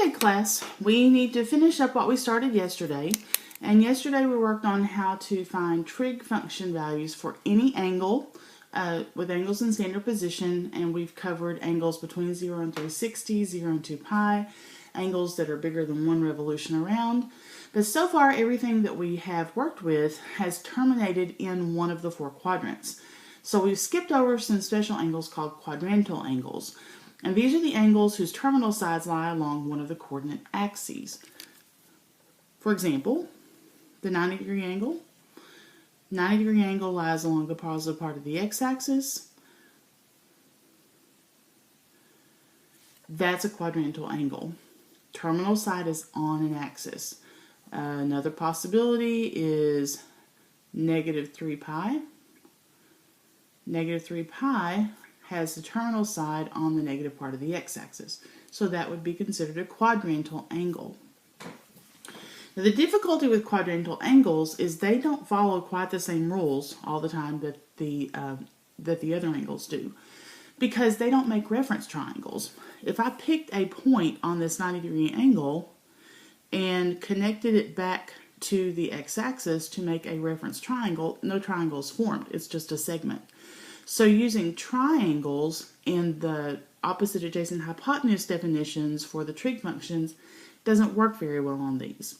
Okay, class, we need to finish up what we started yesterday. And yesterday we worked on how to find trig function values for any angle with angles in standard position. And we've covered angles between 0 and 360, 0 and 2 pi, angles that are bigger than 1 revolution around. But so far, everything that we have worked with has terminated in one of the 4 quadrants. So we've skipped over some special angles called quadrantal angles. And these are the angles whose terminal sides lie along one of the coordinate axes. For example, the 90-degree angle. 90-degree angle lies along the positive part of the x-axis. That's a quadrantal angle. Terminal side is on an axis. Another possibility is negative 3 pi. Negative 3 pi has the terminal side on the negative part of the x-axis. So that would be considered a quadrantal angle. Now, the difficulty with quadrantal angles is they don't follow quite the same rules all the time that the other angles do, because they don't make reference triangles. If I picked a point on this 90-degree angle and connected it back to the x-axis to make a reference triangle, no triangle is formed. It's just a segment. So using triangles in the opposite adjacent hypotenuse definitions for the trig functions doesn't work very well on these.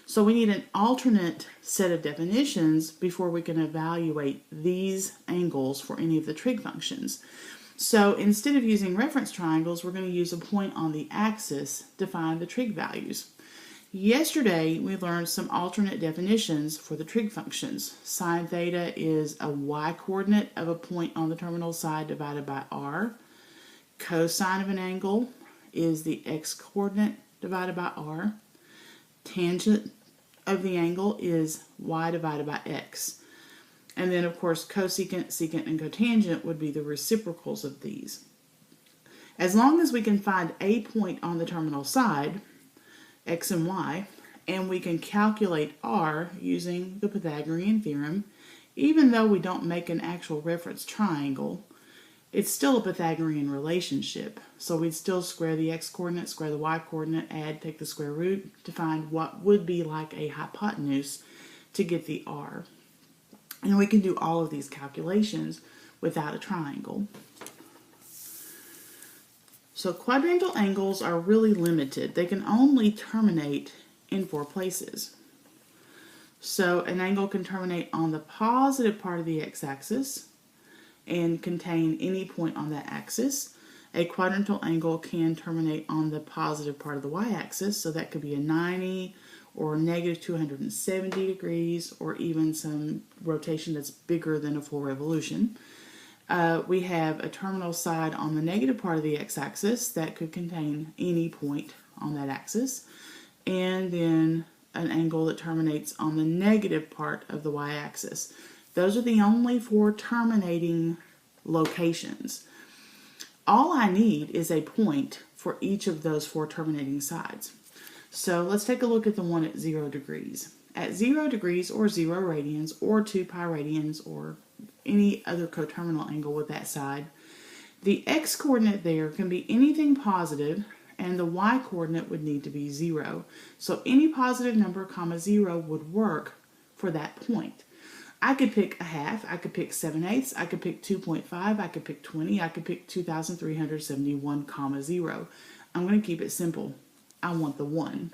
So we need an alternate set of definitions before we can evaluate these angles for any of the trig functions. So instead of using reference triangles, we're going to use a point on the axis to find the trig values. Yesterday, we learned some alternate definitions for the trig functions. Sine theta is a y-coordinate of a point on the terminal side divided by r. Cosine of an angle is the x-coordinate divided by r. Tangent of the angle is y divided by x. And then, of course, cosecant, secant, and cotangent would be the reciprocals of these. As long as we can find a point on the terminal side, x and y, and we can calculate r using the Pythagorean theorem, even though we don't make an actual reference triangle, it's still a Pythagorean relationship. So we'd still square the x-coordinate, square the y-coordinate, add, take the square root to find what would be like a hypotenuse to get the r. And we can do all of these calculations without a triangle. So quadrantal angles are really limited. They can only terminate in 4 places. So an angle can terminate on the positive part of the x-axis and contain any point on that axis. A quadrantal angle can terminate on the positive part of the y-axis, so that could be a 90 or negative 270 degrees, or even some rotation that's bigger than a full revolution. We have a terminal side on the negative part of the x-axis that could contain any point on that axis, and then an angle that terminates on the negative part of the y-axis. Those are the only 4 terminating locations. All I need is a point for each of those 4 terminating sides. So let's take a look at the one at 0 degrees. At 0 degrees, or 0 radians, or 2 pi radians, or any other coterminal angle with that side, the x-coordinate there can be anything positive, and the y-coordinate would need to be 0. So any positive number, comma 0 would work for that point. I could pick a half, I could pick 7/8, I could pick 2.5, I could pick 20, I could pick 2,371, comma 0. I'm going to keep it simple. I want the 1.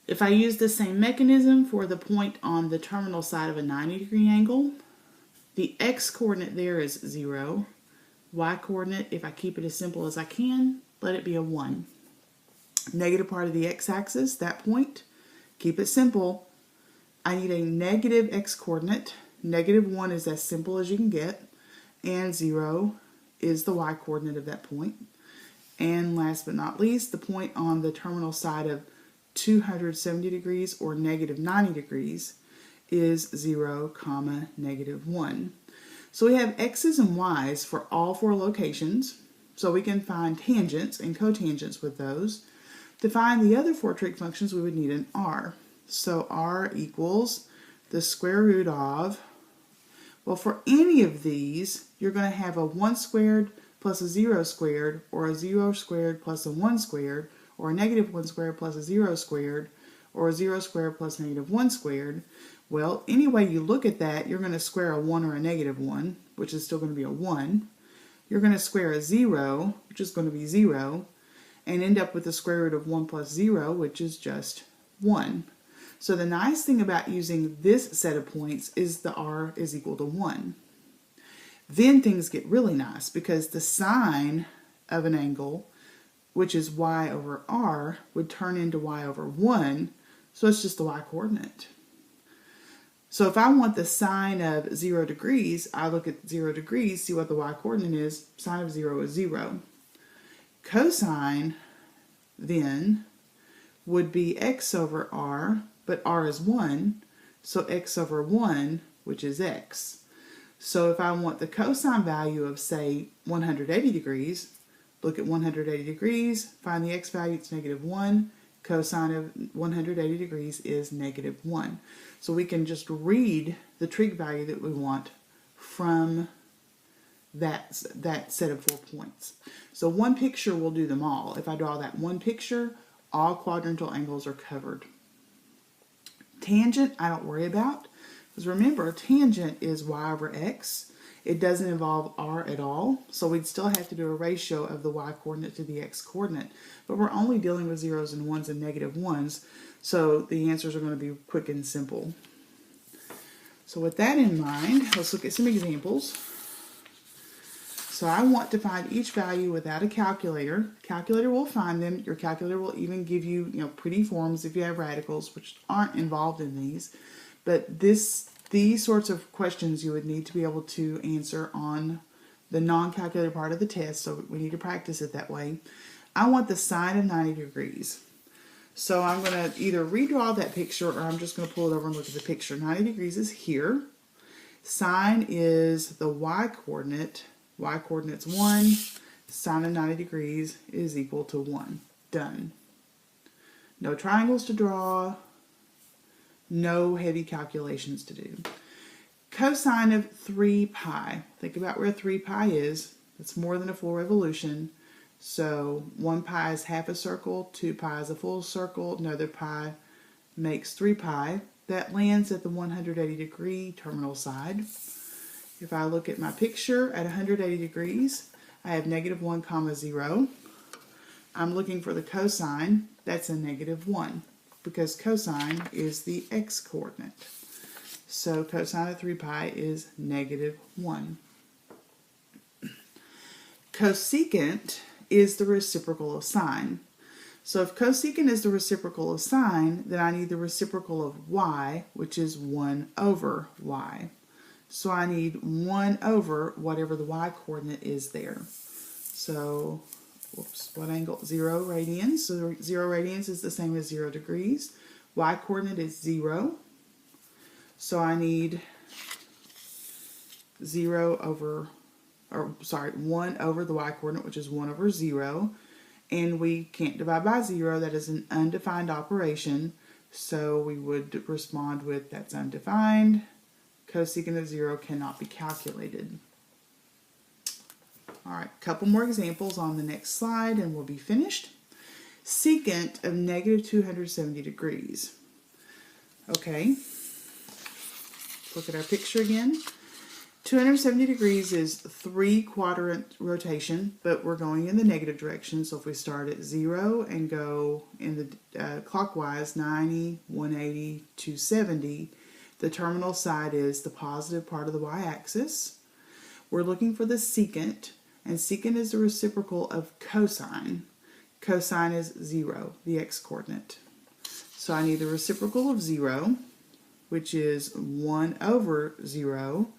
If I use the same mechanism for the point on the terminal side of a 90-degree angle, the x-coordinate there is 0. Y-coordinate, if I keep it as simple as I can, let it be a 1. Negative part of the x-axis, that point, keep it simple. I need a negative x-coordinate. Negative 1 is as simple as you can get, and 0 is the y-coordinate of that point. And last but not least, the point on the terminal side of 270 degrees or negative 90 degrees is 0, comma, negative 1. So we have x's and y's for all 4 locations, so we can find tangents and cotangents with those. To find the other 4 trig functions, we would need an r. So r equals the square root of, well, for any of these, you're going to have a 1 squared plus a 0 squared, or a 0 squared plus a 1 squared, or a negative 1 squared plus a 0 squared, or a 0 squared plus a negative 1 squared, well, any way you look at that, you're going to square a 1 or a negative 1, which is still going to be a 1. You're going to square a 0, which is going to be 0, and end up with the square root of 1 plus 0, which is just 1. So the nice thing about using this set of points is the r is equal to 1. Then things get really nice because the sine of an angle, which is y over r, would turn into y over 1, so it's just the y coordinate. So if I want the sine of 0 degrees, I look at 0 degrees, see what the y coordinate is. Sine of 0 is 0. Cosine, then, would be x over r, but r is 1, so x over 1, which is x. So if I want the cosine value of, say, 180 degrees, look at 180 degrees, find the x value, it's negative 1. Cosine of 180 degrees is negative 1. So we can just read the trig value that we want from that set of 4 points. So one picture will do them all. If I draw that one picture, all quadrantal angles are covered. Tangent, I don't worry about, because remember, tangent is y over x. It doesn't involve r at all, so we'd still have to do a ratio of the y coordinate to the x coordinate. But we're only dealing with zeros and ones and negative ones, so the answers are going to be quick and simple. So with that in mind, let's look at some examples. So I want to find each value without a calculator. Calculator will find them. Your calculator will even give you, pretty forms if you have radicals, which aren't involved in these. But these sorts of questions you would need to be able to answer on the non-calculator part of the test, so we need to practice it that way. I want the sine of 90 degrees. So I'm going to either redraw that picture or I'm just going to pull it over and look at the picture. 90 degrees is here. Sine is the y coordinate. Y coordinate's 1. Sine of 90 degrees is equal to 1. Done. No triangles to draw. No heavy calculations to do. Cosine of 3 pi. Think about where 3 pi is. It's more than a full revolution. So 1 pi is half a circle, 2 pi is a full circle, another pi makes 3 pi. That lands at the 180 degree terminal side. If I look at my picture at 180 degrees, I have negative 1 comma 0. I'm looking for the cosine. That's a negative 1. Because cosine is the x coordinate. So cosine of 3 pi is negative 1. Cosecant is the reciprocal of sine. So if cosecant is the reciprocal of sine, then I need the reciprocal of y, which is 1 over y. So I need 1 over whatever the y coordinate is there. So what angle? 0 radians. So 0 radians is the same as 0 degrees. Y coordinate is 0. So I need 1 over the y coordinate, which is 1 over 0. And we can't divide by 0. That is an undefined operation. So we would respond with that's undefined. Cosecant of 0 cannot be calculated. All right, a couple more examples on the next slide and we'll be finished. Secant of negative 270 degrees. Okay, look at our picture again. 270 degrees is 3 quadrant rotation, but we're going in the negative direction. So if we start at 0 and go in the clockwise, 90, 180, 270, the terminal side is the positive part of the y-axis. We're looking for the secant. And secant is the reciprocal of cosine. Cosine is 0, the x-coordinate. So I need the reciprocal of 0, which is 1 over 0,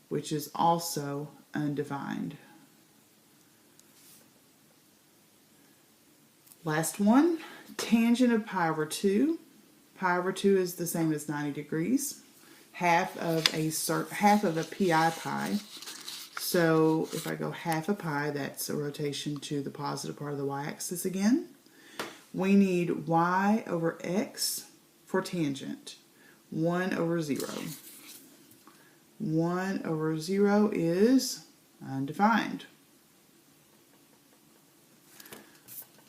which is also undefined. Last one, tangent of pi over 2. Pi over 2 is the same as 90 degrees. Half of a pi. So if I go half a pi, that's a rotation to the positive part of the y-axis again. We need y over x for tangent. 1 over 0. 1 over 0 is undefined.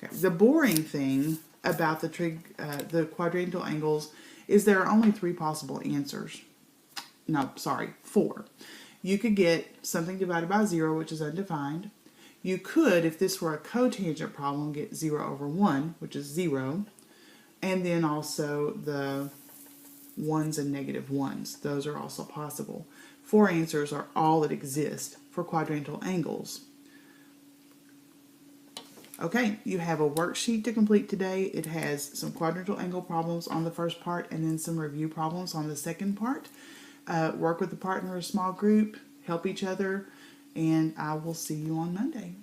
Okay. The boring thing about the quadrantal angles is there are only 3 possible answers. No, sorry, 4. You could get something divided by 0, which is undefined. You could, if this were a cotangent problem, get 0 over 1, which is 0. And then also the 1s and negative 1s. Those are also possible. 4 answers are all that exist for quadrantal angles. Okay, you have a worksheet to complete today. It has some quadrantal angle problems on the first part and then some review problems on the second part. Work with a partner or a small group, help each other, and I will see you on Monday.